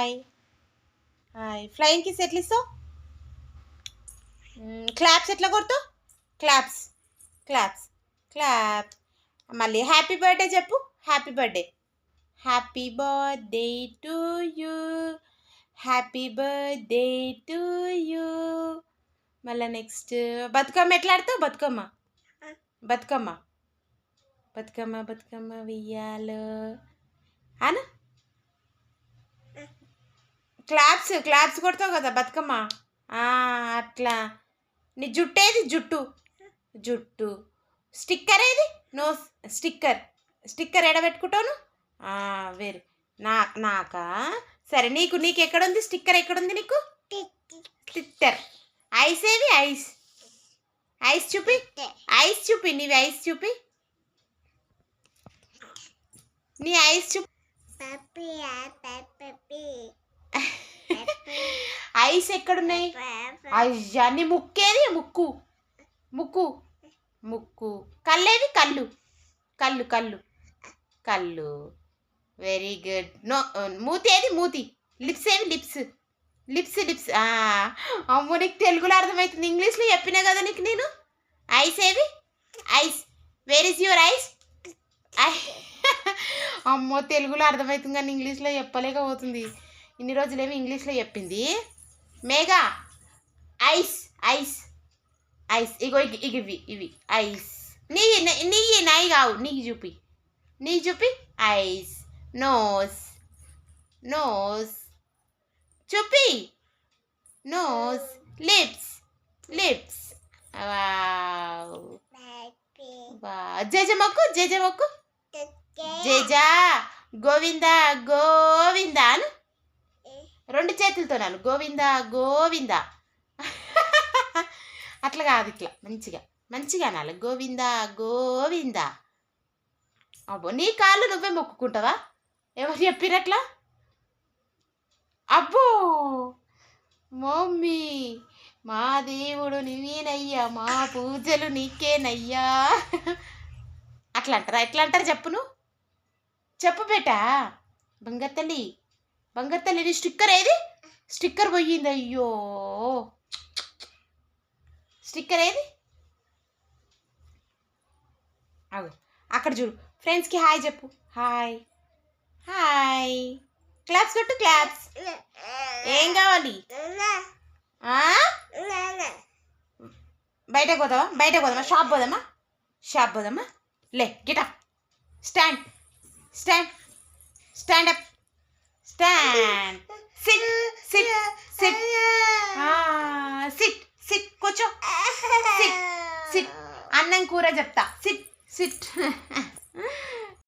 Hi hi flying kiss ఎట్లా ఇస్తావు? Claps ఎట్లా కొడతావు? Claps claps clap. మళ్ళీ హ్యాపీ బర్త్డే చెప్పు. Happy birthday. Happy birthday to you. Happy birthday to you. మళ్ళీ నెక్స్ట్ బతుకమ్మ ఎట్లా ఆడతావు? బతుకమ్మ బతుకమ్మ బతుకమ్మ బతుకమ్మ వెయ్యాలో అను. క్లాప్స్ క్లాప్స్ కొడతావు కదా బతుకమ్మ. అట్లా. నీ జుట్టు ఏది? జుట్టు జుట్టు. స్టిక్కర్ ఏది? No sticker. స్టిక్కర్ ఎడబెట్టుకుంటాను. వేరే నాకా? సరే నీకు నీకు ఎక్కడుంది స్టిక్కర్? ఎక్కడుంది నీకు స్టిక్కర్? ఐస్ ఏది? ఐస్ ఐస్ చూపి. ఐస్ చూపి. నీవి ఐస్ చూపి. నీ ఐస్ చూపి. ఐస్ ఎక్కడున్నాయి? అయ్యా నీ ముక్కేది? ముక్కు ముక్కు ముక్కు. కళ్ళేది? కళ్ళు కళ్ళు కళ్ళు కళ్ళు. Very good. నో మూతి ఏది? మూతి. లిప్స్ ఏవి? Lips lips lips. అమ్మో నీకు తెలుగులో అర్థమవుతుంది, ఇంగ్లీష్లో చెప్పినా కదా నీకు నేను. ఐస్ ఏవి? Ice. Where is your eyes? అమ్మో తెలుగులో అర్థమవుతుంది కానీ ఇంగ్లీష్లో చెప్పలేకపోతుంది. ఇన్ని రోజులేమో ఇంగ్లీష్లో చెప్పింది. Megha eyes eyes eyes. ఇగో ఇవి ఇవి ఐస్. నీ నీ నాయి కావు. నీకు చూపి. నీ చూపి. ఐస్. నోస్ నోస్ చూపి. నోస్. Lips lips. జేజమ్మకు జేజమ్మకు. జేజా గోవిందా గోవిందా అను. రెండు చేతులతో నాను గోవిందా గోవిందా. అట్లా కాదు, ఇట్లా మంచిగా మంచిగా అనాలి. గోవిందా గోవిందా. అబ్బో నీ కాళ్ళు నువ్వే మొక్కుకుంటావా? ఎవరు చెప్పినట్లా? అబ్బో మమ్మీ మా దేవుడు నీవేనయ్యా, మా పూజలు నీకేనయ్యా. అట్లా అంటారా? ఎట్లా అంటారు చెప్పు. నువ్వు చెప్పు బేటా. బంగారు తల్లి బంగారు తల్లి. నీ స్టిక్కర్ ఏది? స్టిక్కర్ పోయింది. అయ్యో స్టిక్కర్ ఏది? అవు అక్కడ చూడు. ఫ్రెండ్స్కి హాయ్ చెప్పు. Hi hi. క్లాప్స్ కొట్టు. క్లాప్స్. ఏం కావాలి? బయటకు పోదామా? బయటకు పోదామా? షాప్ పోదామా? షాప్ పోదామా? లే get up. Stand stand stand up. Stand. Sit sit sit sit sit. కూర్చో. Sit sit. అన్నం కూర చెప్తా. Sit SIT.